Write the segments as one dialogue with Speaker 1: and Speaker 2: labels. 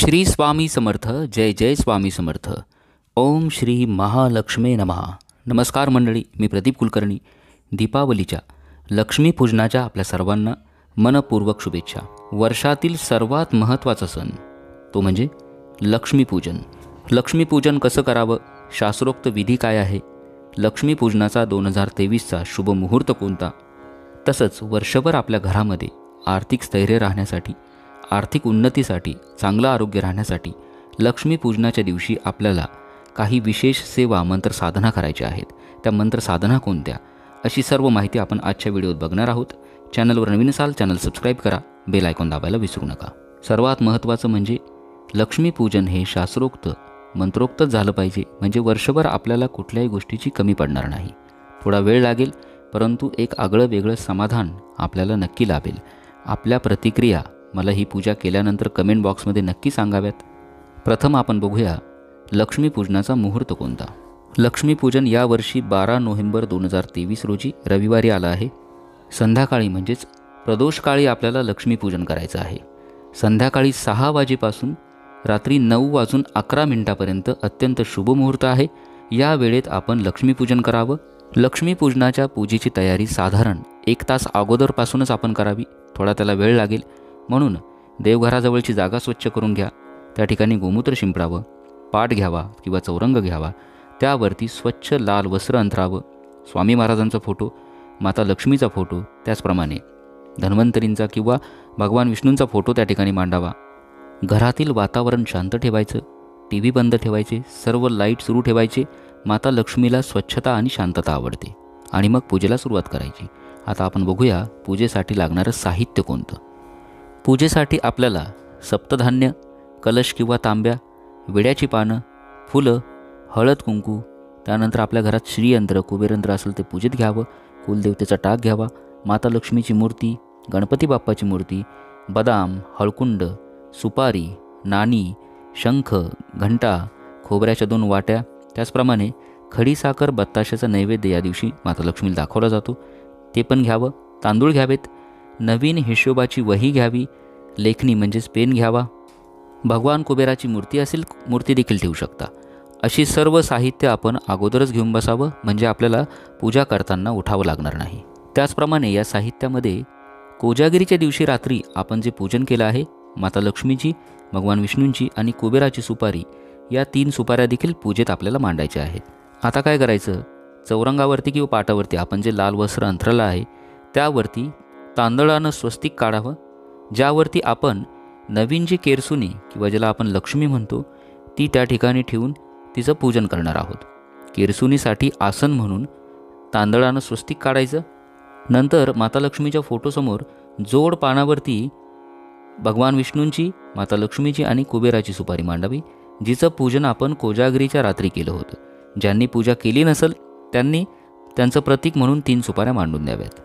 Speaker 1: श्री स्वामी समर्थ. जय जय स्वामी समर्थ. ओम श्री महालक्ष्मी नमः. नमस्कार मंडळी, मी प्रदीप कुलकर्णी. दीपावलीच्या लक्ष्मीपूजनाच्या आपल्या सर्वांना मनपूर्वक शुभेच्छा. वर्षातील सर्वात महत्त्वाचा सण तो म्हणजे लक्ष्मीपूजन. लक्ष्मीपूजन कसं करावं, शास्त्रोक्त विधी काय आहे, लक्ष्मीपूजनाचा 2023चा शुभ मुहूर्त कोणता, तसंच वर्षभर आपल्या घरामध्ये आर्थिक स्थैर्य राहण्यासाठी, आर्थिक उन्नतीसाठी, चांगलं आरोग्य राहण्यासाठी लक्ष्मीपूजनाच्या दिवशी आपल्याला काही विशेष सेवा मंत्र साधना करायच्या आहेत. त्या मंत्र साधना कोणत्या, अशी सर्व माहिती आपण आजच्या व्हिडिओत बघणार आहोत. चॅनलवर नवीन असाल चॅनल सबस्क्राईब करा, बेल आयकॉन दाबायला विसरू नका. सर्वात महत्त्वाचं म्हणजे लक्ष्मीपूजन हे शास्त्रोक्त मंत्रोक्तच झालं पाहिजे, म्हणजे वर्षभर आपल्याला कुठल्याही गोष्टीची कमी पडणार नाही. थोडा वेळ लागेल, परंतु एक आगळं वेगळं समाधान आपल्याला नक्की लाभेल. आपल्या प्रतिक्रिया मला ही पूजा केल्यानंतर कमेंट बॉक्समध्ये नक्की सांगाव्यात. प्रथम आपण बघूया लक्ष्मीपूजनाचा मुहूर्त कोणता. लक्ष्मीपूजन यावर्षी 12 नोव्हेंबर 2023 रोजी रविवारी आलं आहे. संध्याकाळी म्हणजेच प्रदोषकाळी आपल्याला लक्ष्मीपूजन करायचं आहे. संध्याकाळी 6 वाजेपासून रात्री 9:11 अत्यंत शुभ मुहूर्त आहे. या वेळेत आपण लक्ष्मीपूजन करावं. लक्ष्मीपूजनाच्या पूजेची तयारी साधारण 1 तास अगोदरपासूनच आपण करावी. थोडा त्याला वेळ लागेल, म्हणून देवघराजवळची जागा स्वच्छ करून घ्या. त्या ठिकाणी गोमूत्र शिंपडावं, पाट घ्यावा किंवा चौरंग घ्यावा, त्यावरती स्वच्छ लाल वस्त्र अंथरावं. स्वामी महाराजांचा फोटो, माता लक्ष्मीचा फोटो, त्याचप्रमाणे धन्वंतरींचा किंवा भगवान विष्णूंचा फोटो त्या ठिकाणी मांडावा. घरातील वातावरण शांत ठेवायचं, TV बंद ठेवायचे, सर्व लाईट सुरू ठेवायचे. माता लक्ष्मीला स्वच्छता आणि शांतता आवडते. आणि मग पूजेला सुरुवात करायची. आता आपण बघूया पूजेसाठी लागणारं साहित्य कोणतं. पूजेसाठी आपल्याला सप्तधान्य, कलश किंवा तांब्या, विड्याची पानं, फुलं, हळद कुंकू, त्यानंतर आपल्या घरात श्रीयंत्र, कुबेरयंत्र असेल ते पूजेत घ्यावं. कुलदेवतेचा टाक घ्यावा, माता लक्ष्मीची मूर्ती, गणपती बाप्पाची मूर्ती, बदाम, हळकुंड, सुपारी, नाणी, शंख, घंटा, खोबऱ्याच्या 2 वाट्या, त्याचप्रमाणे खडीसाखर, बत्ताशाचा नैवेद्य या दिवशी माता लक्ष्मीला दाखवला जातो, ते पण घ्यावं. तांदूळ घ्यावेत. नवीन हिशोबाची वही घ्यावी. लेखणी म्हणजेच पेन घ्यावा. भगवान कुबेराची मूर्ती असेल, मूर्ती देखील ठेवू शकता. अशी सर्व साहित्य आपण अगोदरच घेऊन बसावं, म्हणजे आपल्याला पूजा करताना उठावं लागणार नाही. त्याचप्रमाणे या साहित्यामध्ये कोजागिरीच्या दिवशी रात्री आपण जे पूजन केलं आहे, माता लक्ष्मीची, भगवान विष्णूंची आणि कुबेराची सुपारी, या 3 सुपाऱ्या देखील पूजेत आपल्याला मांडायच्या आहेत. आता काय करायचं, चौरंगावरती किंवा पाटावरती आपण जे लाल वस्त्र अंथरलं आहे त्यावरती तांदळानं स्वस्तिक काढावं, ज्यावरती आपण नवीन जी केरसुनी किंवा ज्याला आपण लक्ष्मी म्हणतो ती त्या ठिकाणी ठेवून तिचं पूजन करणार आहोत. केरसुनीसाठी आसन म्हणून तांदळानं स्वस्तिक काढायचं. नंतर माता लक्ष्मीच्या फोटोसमोर जोड पानावरती भगवान विष्णूंची, माता लक्ष्मीची आणि कुबेराची सुपारी मांडावी, जिचं पूजन आपण कोजागिरीच्या रात्री केलं होतं. ज्यांनी पूजा केली नसेल त्यांनी त्यांचं प्रतीक म्हणून 3 सुपाऱ्या मांडून द्याव्यात.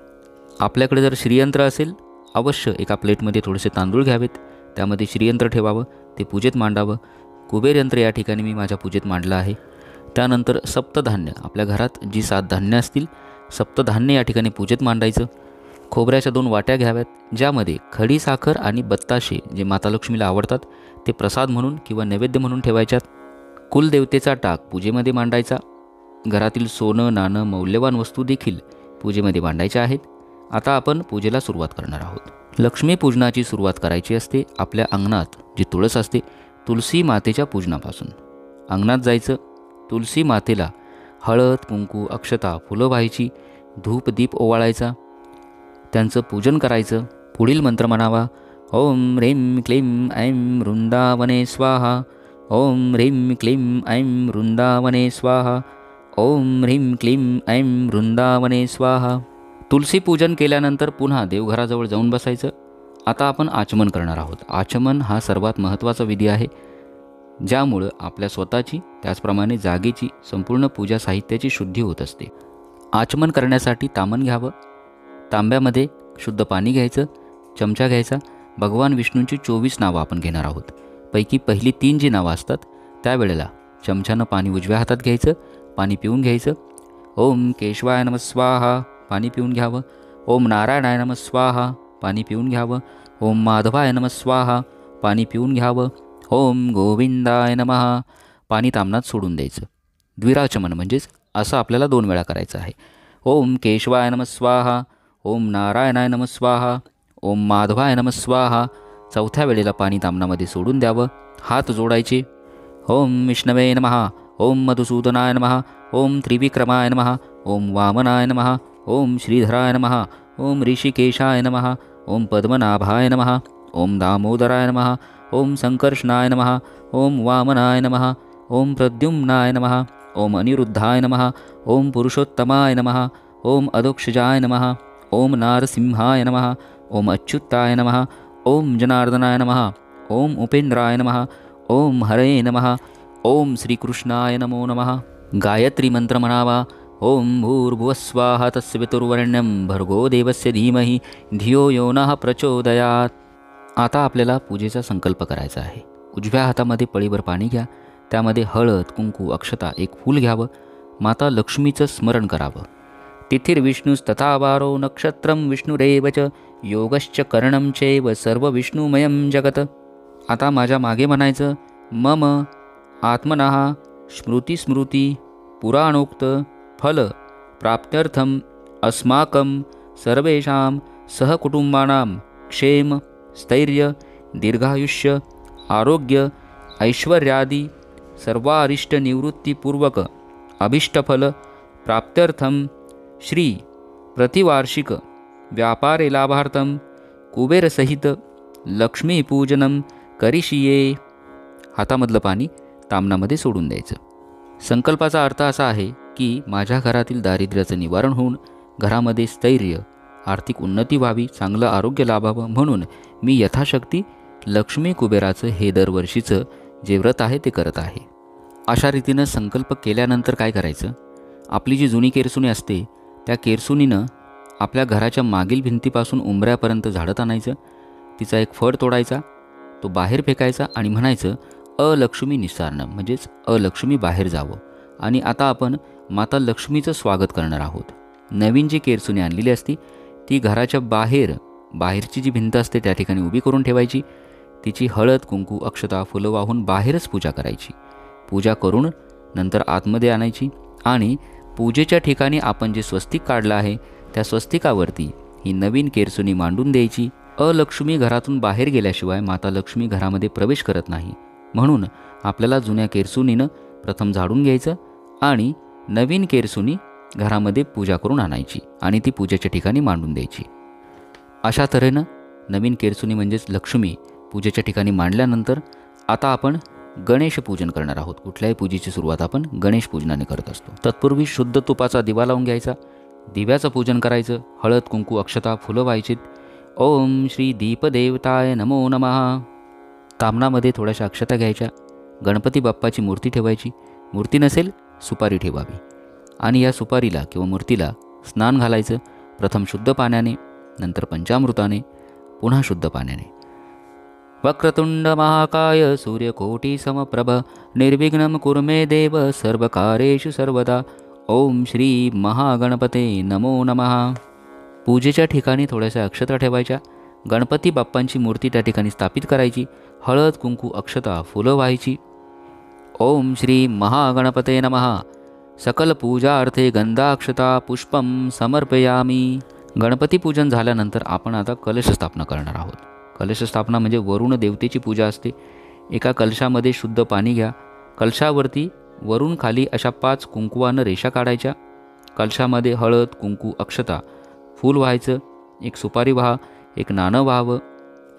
Speaker 1: आपल्याकडे जर श्रीयंत्र असेल, अवश्य एका प्लेटमध्ये थोडेसे तांदूळ घ्यावेत, त्यामध्ये श्रीयंत्र ठेवावं, ते पूजेत मांडावं. कुबेर यंत्र या ठिकाणी मी माझ्या पूजेत मांडलं आहे. त्यानंतर सप्तधान्य, आपल्या घरात जी 7 धान्य असतील, सप्तधान्य या ठिकाणी पूजेत मांडायचं. खोबऱ्याच्या 2 वाट्या घ्याव्यात, ज्यामध्ये खडीसाखर आणि बत्ताशे जे माता लक्ष्मीला आवडतात ते प्रसाद म्हणून किंवा नैवेद्य म्हणून ठेवायच्यात. कुलदेवतेचा टाक पूजेमध्ये मांडायचा. घरातील सोनं, नाणं, मौल्यवान वस्तू देखील पूजेमध्ये मांडायच्या आहेत. आता आपण पूजेला सुरुवात करणार आहोत. लक्ष्मीपूजनाची सुरुवात करायची असते आपल्या अंगणात जी तुळस असते, तुलसी मातेच्या पूजनापासून. अंगणात जायचं, तुलसी मातेला हळद, कुंकू, अक्षता, फुलं व्हायची, धूप दीप ओवाळायचा, त्यांचं पूजन करायचं. पुढील मंत्र म्हणावा. ओम ह्रीं क्लीं ऐं वृंदावने स्वाहा. ओम ह्रीं क्लीं ऐं वृंदावने स्वाहा. ओम ह्रीं क्लीं ऐं वृंदावने स्वाहा. तुलसी पूजन केल्यानंतर पुन्हा देवघराजवळ जाऊन बसायचं. आता आपण आचमन करणार आहोत. आचमन हा सर्वात महत्त्वाचा विधी आहे, ज्यामुळं आपल्या स्वतःची त्याचप्रमाणे जागेची संपूर्ण पूजा साहित्याची शुद्धी होत असते. आचमन करण्यासाठी तामण घ्यावं. तांब्यामध्ये शुद्ध पाणी घ्यायचं, चमचा घ्यायचा. भगवान विष्णूंची 24 नावं आपण घेणार आहोत. पैकी पहिली 3 जी नावं असतात त्यावेळेला चमच्यानं पाणी उजव्या हातात घ्यायचं, पाणी पिऊन घ्यायचं. ओम केशवाय नमः स्वाहा, पाणी पिऊन घ्यावं. ओम नारायणाय नमः स्वाहा, पाणी पिऊन घ्यावं. ओम माधवाय नमः स्वाहा, पाणी पिऊन घ्यावं. ओम गोविंदाय नमः. पाणी तामनात सोडून द्यायचं. द्विराचमन म्हणजेच असं आपल्याला 2 वेळा करायचं आहे. ओम केशवाय नमः स्वाहा. ओम नारायणाय नमः स्वाहा. ओम माधवाय नमः स्वाहा. चौथ्या वेळेला पाणी तामनामध्ये सोडून द्यावं. हात जोडायचे. ओम विष्णवे नमः. ओम मधुसूदनाय नमः. ओम त्रिविक्रमाय नमः. ओम वामनाय नमः. ओम श्रीधराय नमः. ओम ऋषिकेशाय नमः. ओम पद्मनाभाय नमः. ओम दामोदराय नमः. ओम संकर्षणाय नमः. ओम वामनाय नमः. ओम प्रद्युम्नाय नमः. ओम अनिरुद्धाय नमः. ओम पुरुषोत्तमाय नमः. ओम अधोक्षजाय नमः. ओम नारसिंहाय नमः. ओम अच्युताय नमः. ओम जनार्दनाय नमः. ओम उपेंद्राय नमः. ओम हरे नमः. ओम श्रीकृष्णाय नमो नमः. गायत्री मंत्र म्हणावा. ओम भूर्भुवस्वाहा तस्य पितुर्वरेण्यं भर्गो देवस्य धीमहि धियो यो नः प्रचोदयात्. आता आपल्याला पूजेचा संकल्प करायचा आहे. उजव्या हातामध्ये पळीभर पाणी घ्या. त्यामध्ये हळद, कुंकू, अक्षता, एक फूल घ्यावं. माता लक्ष्मीचं स्मरण करावं. तिथिर्विष्णुस्तथा वारो नक्षत्रं विष्णुरेव च योगश्च करणं चैव सर्व विष्णुमयं जगत. आता माझ्या मागे म्हणायचं. मम आत्मनः स्मृती पुराणोक्त फल प्राप्त्यर्थम अस्माकं सर्वेषां सहकुटुंबानां क्षेम स्थैर्य दीर्घायुष्य आरोग्य ऐश्वर्यादि सर्वारिष्टनिवृत्तिपूर्वक अभीष्टफल प्राप्त्यर्थम श्री प्रतिवार्षिक व्यापारे लाभार्थम कुबेरसहित लक्ष्मीपूजनं करिष्ये. हातामधलं पाणी तामनामध्ये सोडून द्यायचं. संकल्पाचा अर्थ असा आहे की माझ्या घरातील दारिद्र्याचं निवारण होऊन घरामध्ये स्थैर्य, आर्थिक उन्नती व्हावी, चांगलं आरोग्य लाभावं म्हणून मी यथाशक्ती लक्ष्मी कुबेराचं हे दरवर्षीचं जे व्रत आहे ते करत आहे. अशा रीतीनं संकल्प केल्यानंतर काय करायचं. आपली जी जुनी केरसुनी असते त्या केरसुनीनं आपल्या घराच्या मागील भिंतीपासून उंबऱ्यापर्यंत झाडत आणायचं. तिचा एक फळ तोडायचा, तो बाहेर फेकायचा आणि म्हणायचं अलक्ष्मी निस्सारणं म्हणजेच अलक्ष्मी बाहेर जावं. आणि आता आपण माता लक्ष्मीचं स्वागत करणार आहोत. नवीन जी केरसुनी आणलेली असती ती घराच्या बाहेरची जी भिंत असते त्या ठिकाणी उभी करून ठेवायची. तिची हळद, कुंकू, अक्षता, फुलं वाहून बाहेरच पूजा करायची. पूजा करून नंतर आतमध्ये आणायची आणि पूजेच्या ठिकाणी आपण जे स्वस्तिक काढलं आहे त्या स्वस्तिकावरती ही नवीन केरसुनी मांडून द्यायची. अलक्ष्मी घरातून बाहेर गेल्याशिवाय माता लक्ष्मी घरामध्ये प्रवेश करत नाही. म्हणून आपल्याला जुन्या केरसुनीनं प्रथम झाडून घ्यायचं आणि नवीन केरसुनी घरामध्ये पूजा करून आणायची आणि ती पूजेच्या ठिकाणी मांडून द्यायची. अशा तऱ्हेनं नवीन केरसुनी म्हणजेच लक्ष्मी पूजेच्या ठिकाणी मांडल्यानंतर आता आपण गणेश पूजन करणार आहोत. कुठल्याही पूजेची सुरुवात आपण गणेश पूजनाने करत असतो. तत्पूर्वी शुद्ध तुपाचा दिवा लावून घ्यायचा. दिव्याचं पूजन करायचं. हळद, कुंकू, अक्षता, फुलं व्हायचीत. ओम श्री दीपदेवताय नमो नमः. तामनामध्ये थोड्याशा अक्षता घ्यायच्या. गणपती बाप्पाची मूर्ती ठेवायची. मूर्ती नसेल सुपारी ठेवावी आणि या सुपारीला किंवा मूर्तीला स्नान घालायचं. प्रथम शुद्ध पाण्याने, नंतर पंचामृताने, पुन्हा शुद्ध पाण्याने. वक्रतुंड महाकाय सूर्यकोटी समप्रभ निर्विघ्नं कुरु मे देव सर्वकार्येषु सर्वदा. ओम श्री महागणपते नमो नमः. पूजेच्या ठिकाणी थोड्याशा अक्षता ठेवायच्या. गणपती बाप्पांची मूर्ती त्या ठिकाणी स्थापित करायची. हळद, कुंकू, अक्षता, फुलं व्हायची. ओम श्री महागणपते नमः. सकल पूजार्थे गंधाक्षता पुष्पम समर्पयामी. गणपती पूजन झाल्यानंतर आपण आता कलश स्थापना करणार आहोत. कलश स्थापना म्हणजे वरुण देवतेची पूजा असते. एका कलशामध्ये शुद्ध पाणी घ्या. कलशावरती वरून खाली अशा 5 कुंकवानं रेषा काढायच्या. कलशामध्ये हळद, कुंकू, अक्षता, फूल व्हायचं. एक सुपारी व्हा, एक नाणं व्हावं.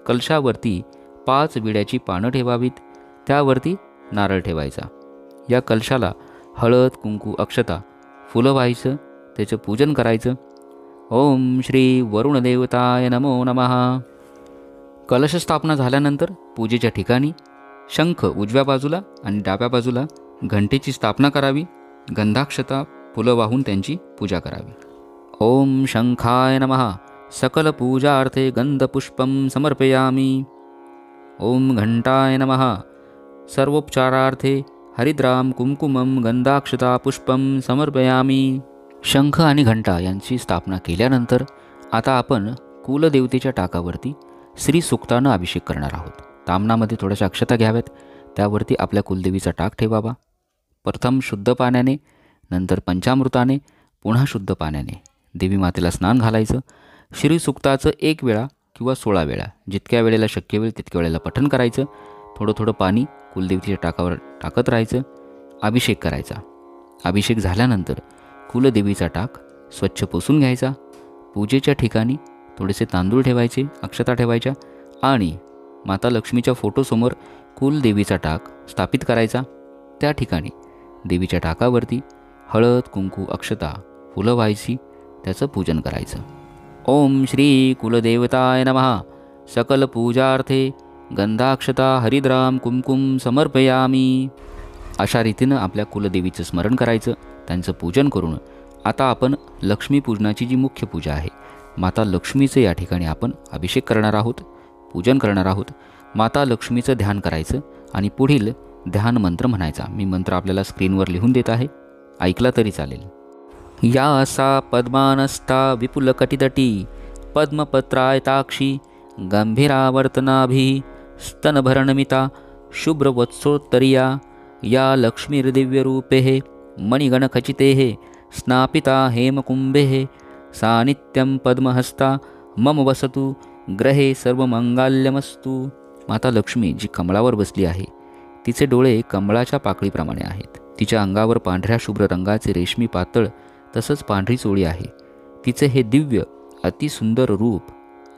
Speaker 1: कलशावरती 5 विड्याची पानं ठेवावीत. त्यावरती नारळ ठेवायचा. या कलशाला हळद, कुंकू, अक्षता, फुलं व्हायचं. त्याचं पूजन करायचं. ओम श्री वरुण देवताय नमो नमः. कलश स्थापना झाल्यानंतर पूजेच्या ठिकाणी शंख उजव्या बाजूला आणि डाव्या बाजूला घंटेची स्थापना करावी. गंधाक्षता, फुलं वाहून त्यांची पूजा करावी. ओम शंखाय नमः. सकल पूजार्थे गंधपुष्पं समर्पयामी. ओम घंटाय नमः. सर्वोपचारार्थे हरिद्राम कुंकुमम गंधाक्षता पुष्पम समर्पयामी. शंख आणि घंटा यांची स्थापना केल्यानंतर आता आपण कुलदेवतेच्या टाकावरती श्री सूक्तानं अभिषेक करणार आहोत. ताम्हणामध्ये थोड्याशा अक्षता घ्याव्यात, त्यावरती आपल्या कुलदेवीचा टाक ठेवावा. प्रथम शुद्ध पाण्याने, नंतर पंचामृताने, पुन्हा शुद्ध पाण्याने देवी मातेला स्नान घालायचं. श्रीसुक्ताचं 1 वेळा किंवा 16 वेळा, जितक्या वेळेला शक्य होईल तितक्या वेळेला पठण करायचं. थोडं थोडं पाणी कुलदेवीच्या टाकावर टाकत राहायचं. अभिषेक करायचा. अभिषेक झाल्यानंतर कुलदेवीचा टाक स्वच्छ पुसून घ्यायचा. पूजेच्या ठिकाणी थोडेसे तांदूळ ठेवायचे, अक्षता ठेवायच्या आणि माता लक्ष्मीच्या फोटोसमोर कुलदेवीचा टाक स्थापित करायचा. त्या ठिकाणी देवीच्या टाकावरती हळद, कुंकू, अक्षता, फुलं व्हायची, त्याचं पूजन करायचं. ओम श्री कुलदेवताय नमः. सकल पूजार्थे गंधाक्षता हरिद्राम कुमकुम समर्पयामी. अशा रीतीनं आपल्या कुलदेवीचं स्मरण करायचं, त्यांचं पूजन करून आता आपण लक्ष्मीपूजनाची जी मुख्य पूजा आहे, माता लक्ष्मीचं या ठिकाणी आपण अभिषेक करणार आहोत, पूजन करणार आहोत. माता लक्ष्मीचं ध्यान करायचं आणि पुढील ध्यान मंत्र म्हणायचा. मी मंत्र आपल्याला स्क्रीनवर लिहून देत आहे, ऐकला तरी चालेल. या सा पद्मानस्था विपुलकटितटी पद्मपत्रायताक्षी गंभीरावर्तनाभिः स्तनभरणमिता शुभ्रवत्सोत्तरीया या लक्ष्मीर्दिव्यरूपेः मणिगणखचितेः स्नापिता हेमकुंभेः सा नित्यं पद्महस्ता मम वसतु ग्रहे सर्वमंगल्यमस्तु. माता लक्ष्मी जी कमळावर बसली आहे, तिचे डोळे कमळाच्या पाकळीप्रमाणे आहेत. तिच्या अंगावर पांढऱ्या शुभ्र रंगाचे रेशमी पातळ तसंच पांढरी चोळी आहे. तिचे हे दिव्य अतिसुंदर रूप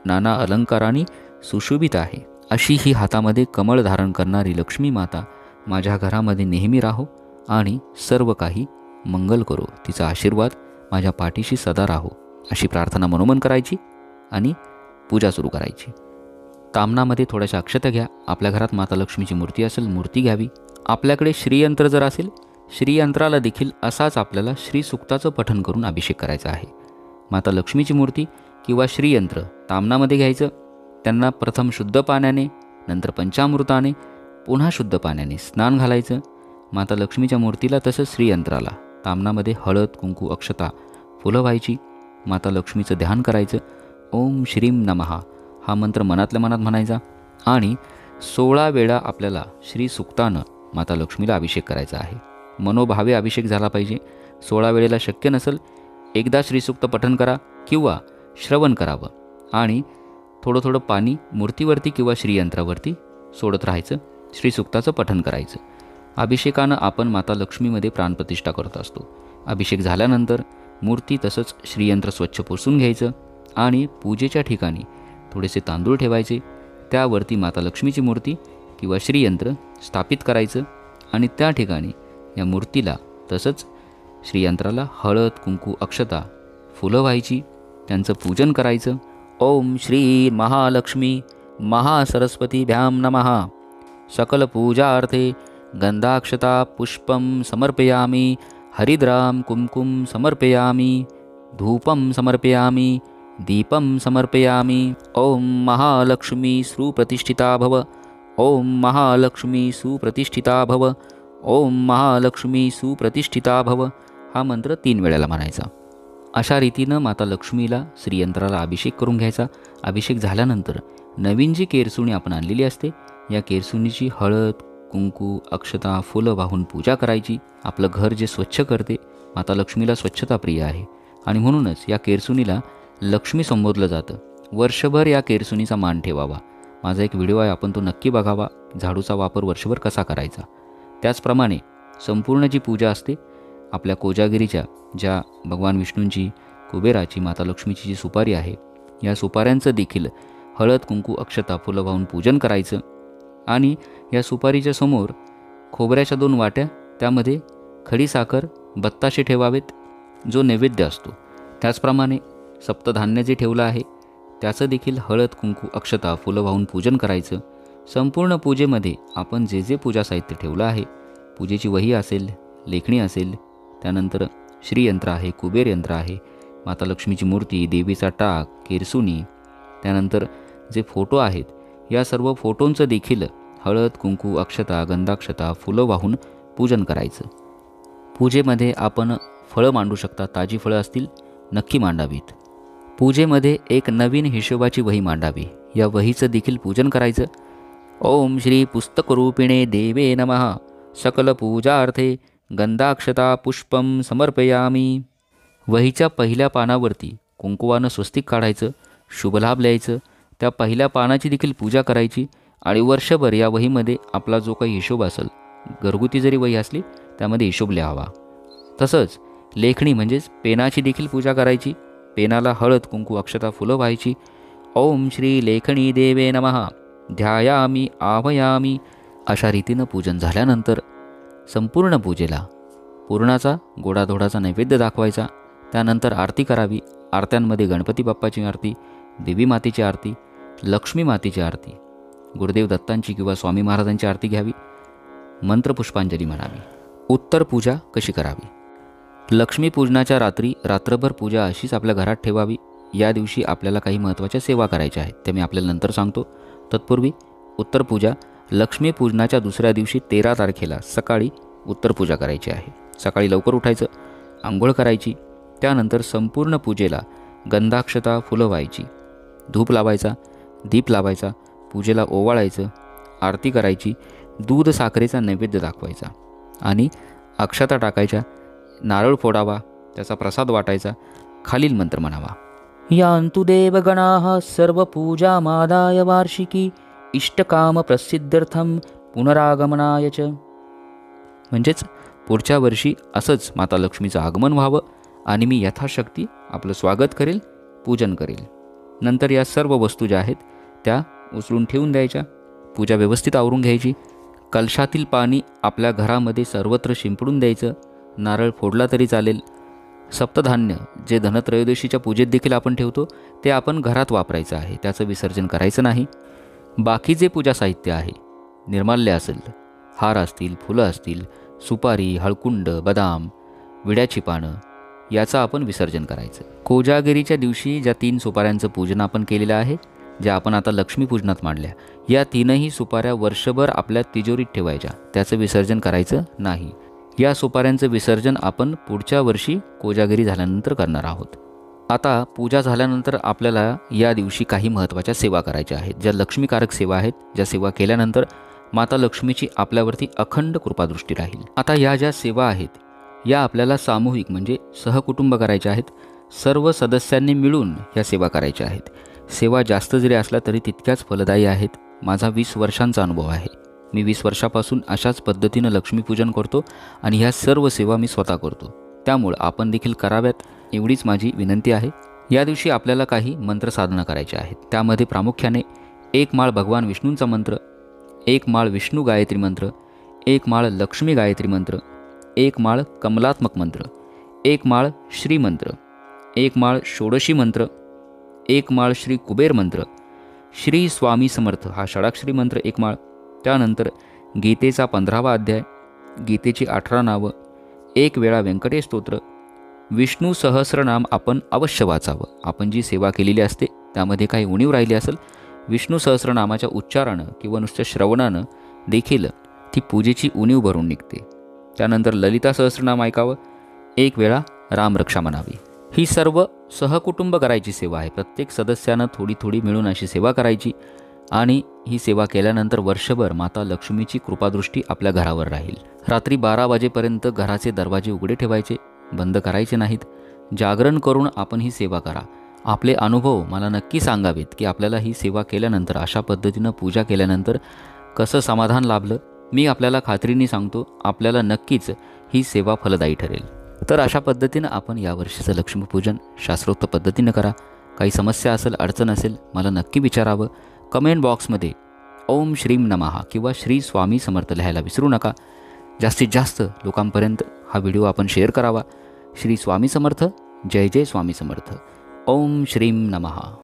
Speaker 1: नाना अलंकारांनी सुशोभित आहे. अशी ही हातामध्ये कमळ धारण करणारी लक्ष्मी माता माझ्या घरामध्ये नेहमी राहो आणि सर्व काही मंगल करो. तिचा आशीर्वाद माझ्या पाठीशी सदा राहो, अशी प्रार्थना मनोमन करायची आणि पूजा सुरू करायची. ताम्हणामध्ये थोड्याशा अक्षता घ्या. आपल्या घरात माता लक्ष्मीची मूर्ती असेल, मूर्ती घ्यावी. आपल्याकडे श्रीयंत्र जर असेल, श्रीयंत्राला देखील असाच आपल्याला श्रीसुक्ताचं पठण करून अभिषेक करायचा आहे. माता लक्ष्मीची मूर्ती किंवा श्रीयंत्र ताम्हणामध्ये घ्यायचं. त्यांना प्रथम शुद्ध पाण्याने, नंतर पंचामृताने, पुन्हा शुद्ध पाण्याने स्नान घालायचं. माता लक्ष्मीच्या मूर्तीला तसंच श्रीयंत्राला ताम्हणामध्ये हळद, कुंकू, अक्षता, फुलं व्हायची. माता लक्ष्मीचं ध्यान करायचं. ओम श्रीम नमः हा मंत्र मनातल्या मनात म्हणायचा आणि 16 वेळा आपल्याला श्रीसुक्तानं माता लक्ष्मीला अभिषेक करायचा आहे. मनोभावे अभिषेक झाला पाहिजे. 16 वेळेला शक्य नसेल, एकदा श्रीसुक्त पठण करा किंवा श्रवण करावं आणि थोडं थोडं पाणी मूर्तीवरती किंवा श्रीयंत्रावरती सोडत राहायचं. श्रीसुक्ताचं पठण करायचं. अभिषेकानं आपण माता लक्ष्मीमध्ये प्राणप्रतिष्ठा करत असतो. अभिषेक झाल्यानंतर मूर्ती तसंच श्रीयंत्र स्वच्छ पुसून घ्यायचं आणि पूजेच्या ठिकाणी थोडेसे तांदूळ ठेवायचे. त्यावरती माता लक्ष्मीची मूर्ती किंवा श्रीयंत्र स्थापित करायचं आणि त्या ठिकाणी या मूर्तीला तसंच श्रीयंत्राला हळद, कुंकू, अक्षता, फुलं व्हायची, त्यांचं पूजन करायचं. ओम श्री महालक्ष्मी महासरस्वतीभ्यां नमः. सकल पूजार्थे गंधाक्षता पुष्पं समर्पयामि. हरिद्राम कुमकुम समर्पयामि. धूपं समर्पयामि. दीपं समर्पयामि. ओम महालक्ष्मी सुप्रतिष्ठिता भव. ओम महालक्ष्मी सुप्रतिष्ठिता भव. ओम महालक्ष्मी सुप्रतिष्ठिता भव हा मंत्र 3 वेळेला म्हणायचा. अशा रीतीनं माता लक्ष्मीला श्रीयंत्राला अभिषेक करून घ्यायचा. अभिषेक झाल्यानंतर नवीन जी केरसुणी आपण आणलेली असते, या केरसुणीची हळद, कुंकू, अक्षता, फुलं वाहून पूजा करायची. आपलं घर जे स्वच्छ करते, माता लक्ष्मीला स्वच्छता प्रिय आहे आणि म्हणूनच या केरसुणीला लक्ष्मी संबोधलं जातं. वर्षभर या केरसुणीचा मान ठेवावा. माझा एक व्हिडिओ आहे, आपण तो नक्की बघावा. झाडूचा वापर वर्षभर कसा करायचा. त्याचप्रमाणे संपूर्ण जी पूजा असते, आपल्या कोजागिरीच्या ज्या भगवान विष्णूंची, कुबेराची, माता लक्ष्मीची जी सुपारी आहे, या सुपाऱ्यांचं देखील हळद, कुंकू, अक्षता, फुलं वाहून पूजन करायचं आणि या सुपारीच्या समोर खोबऱ्याच्या 2 वाट्या, त्यामध्ये खडीसाखर, बत्ताशे ठेवावेत, जो नैवेद्य असतो. त्याचप्रमाणे सप्तधान्य जे ठेवलं आहे त्याचं देखील हळद, कुंकू, अक्षता, फुलं वाहून पूजन करायचं. संपूर्ण पूजेमध्ये आपण जे जे पूजा साहित्य ठेवलं आहे, पूजेची वही असेल, लेखणी असेल, त्यानंतर श्रीयंत्र आहे, कुबेर यंत्र आहे, माता लक्ष्मीची मूर्ती, देवीचा टाक, केरसुणी, त्यानंतर जे फोटो आहेत, या सर्व फोटोंचं देखील हळद, कुंकू, अक्षता, गंधाक्षता, फुलं वाहून पूजन करायचं. पूजेमध्ये आपण फळं मांडू शकता. ताजी फळं असतील नक्की मांडावीत. पूजेमध्ये एक नवीन हिशोबाची वही मांडावी. या वहीचं देखील पूजन करायचं. ओम श्री पुस्तकरूपिणे देवे नमः. सकलपूजार्थे गंधाक्षता पुष्पम समर्पयामी. वहीच्या पहिल्या पानावरती कुंकुवानं स्वस्तिक काढायचं, शुभलाभ लिहायचं, त्या पहिल्या पानाची देखील पूजा करायची आणि वर्षभर या वहीमध्ये आपला जो काही हिशोब असेल, घरगुती जरी वही असली त्यामध्ये हिशोब लिहावा. तसंच लेखणी म्हणजेच पेनाची देखील पूजा करायची. पेनाला हळद कुंकू अक्षता फुलं व्हायची. ओम श्री लेखणी देवे नमः ध्यायामी आभयामी. अशा रीतीनं पूजन झाल्यानंतर संपूर्ण पूजेला पुरणाचा गोडाधोडाचा नैवेद्य दाखवायचा. त्यानंतर आरती करावी. आरत्यांमध्ये गणपती बाप्पाची आरती, देवी मातेची आरती, लक्ष्मी मातेची आरती, गुरुदेव दत्तांची किंवा स्वामी महाराजांची आरती घ्यावी, मंत्रपुष्पांजली म्हणावी. उत्तर पूजा कशी करावी? लक्ष्मीपूजनाच्या रात्री रात्रभर पूजा अशीच आपल्या घरात ठेवावी. या दिवशी आपल्याला काही महत्त्वाच्या सेवा करायच्या आहेत, त्या मी आपल्याला नंतर सांगतो. तत्पूर्वी उत्तर पूजा लक्ष्मीपूजनाच्या दुसऱ्या दिवशी 13 तारखेला सकाळी उत्तर पूजा करायची आहे. सकाळी लवकर उठायचं, आंघोळ करायची. त्यानंतर संपूर्ण पूजेला गंधाक्षता फुलं व्हायची, धूप लावायचा, दीप लावायचा, पूजेला ओवाळायचं, आरती करायची, दूध साखरेचा नैवेद्य दाखवायचा आणि अक्षता टाकायच्या, नारळ फोडावा, त्याचा प्रसाद वाटायचा, खालील मंत्र म्हणावा. यान्तु देवगणाः सर्व पूजा मादाय वार्षिकी इष्टकाम प्रसिद्धर्थम पुनरागमनाय च. म्हणजेच पुढच्या वर्षी असंच माता लक्ष्मीचं आगमन व्हावं आणि मी यथाशक्ती आपलं स्वागत करेल, पूजन करेल. नंतर या सर्व वस्तू ज्या आहेत त्या उचलून ठेवून द्यायच्या. पूजा व्यवस्थित आवरून घ्यायची. कलशातील पाणी आपल्या घरामध्ये सर्वत्र शिंपडून द्यायचं. नारळ फोडला तरी चालेल. सप्तधान्य जे धनत्रयोदशीच्या पूजेत देखील आपण ठेवतो ते आपण घरात वापरायचं आहे, त्याचं विसर्जन करायचं नाही. बाकी जे पूजा साहित्य आहे, निर्माल्य असेल, हार असतील, फुलं असतील, सुपारी, हळकुंड, बदाम, विड्याची पानं, याचं आपण विसर्जन करायचं. कोजागिरीच्या दिवशी ज्या 3 सुपाऱ्यांचं पूजन आपण केलेलं आहे, ज्या आपण आता लक्ष्मीपूजनात मांडल्या, या 3ही सुपाऱ्या वर्षभर आपल्या तिजोरीत ठेवायच्या, त्याचं विसर्जन करायचं नाही. या सुपाऱ्यांचं विसर्जन आपण पुढच्या वर्षी कोजागिरी झाल्यानंतर करणार आहोत. आता पूजा झाल्यानंतर आपल्याला या दिवशी काही महत्त्वाच्या सेवा करायच्या आहेत, ज्या लक्ष्मीकारक सेवा आहेत, ज्या सेवा केल्यानंतर माता लक्ष्मीची आपल्यावरती अखंड कृपादृष्टी राहील. आता या ज्या सेवा आहेत या आपल्याला सामूहिक म्हणजे सहकुटुंब करायच्या आहेत. सर्व सदस्यांनी मिळून ह्या सेवा करायच्या आहेत. सेवा जास्त जरी असल्या तरी तितक्याच फलदायी आहेत. माझा 20 वर्षांचा अनुभव आहे. मी 20 वर्षापासून अशाच पद्धतीनं लक्ष्मीपूजन करतो आणि ह्या सर्व सेवा मी स्वतः करतो. त्यामुळे आपण देखील कराव्यात एवढीच माझी विनंती आहे. या दिवशी आपल्याला काही मंत्रसाधना करायच्या आहेत. त्यामध्ये प्रामुख्याने 1 माळ भगवान विष्णूंचा मंत्र, 1 माळ विष्णू गायत्री मंत्र, 1 माळ लक्ष्मी गायत्री मंत्र, 1 माळ कमलात्मक मंत्र, 1 माळ श्रीमंत्र, 1 माळ षोडशी मंत्र, 1 माळ श्री कुबेर मंत्र, श्री स्वामी समर्थ हा षडाक्षरी मंत्र 1 माळ. त्यानंतर गीतेचा 15वा अध्याय, गीतेची 18 नावं, 1 वेळा व्यंकटेश स्तोत्र, विष्णू सहस्रनाम आपण अवश्य वाचावं. आपण जी सेवा केलेली असते त्यामध्ये काही उणीव राहिली असेल, विष्णू सहस्रनामाच्या उच्चारानं किंवा नुसत्या श्रवणानं देखील ती पूजेची उणीव भरून निघते. त्यानंतर ललिता सहस्रनाम ऐकावं, 1 वेळा रामरक्षा म्हणावी. ही सर्व सहकुटुंब करायची सेवा आहे. प्रत्येक सदस्यानं थोडी थोडी मिळून अशी सेवा करायची आणि ही सेवा केल्यानंतर वर्षभर माता लक्ष्मीची कृपादृष्टी आपल्या घरावर राहील. रात्री 12 वाजेपर्यंत घराचे दरवाजे उघडे ठेवायचे, बंद करायचे नाहीत. जागरण करून आपण ही सेवा करा. आपले अनुभव मला नक्की सांगावेत की आपल्याला ही सेवा केल्यानंतर, अशा पद्धतीनं पूजा केल्यानंतर कसं समाधान लाभलं. मी आपल्याला खात्रीने सांगतो आपल्याला नक्कीच ही सेवा फलदायी ठरेल. तर अशा पद्धतीनं आपण यावर्षीचं लक्ष्मीपूजन शास्त्रोक्त पद्धतीनं करा. काही समस्या असेल, अडचण असेल, मला नक्की विचारावं. कमेंट बॉक्समध्ये ओम श्रीम नमः किंवा श्री स्वामी समर्थ लिहायला विसरू नका. जास्तीत जास्त लोकांपर्यंत हा व्हिडिओ आपण शेअर करावा. श्री स्वामी समर्थ. जय जय स्वामी समर्थ. ओम श्रीम नमः.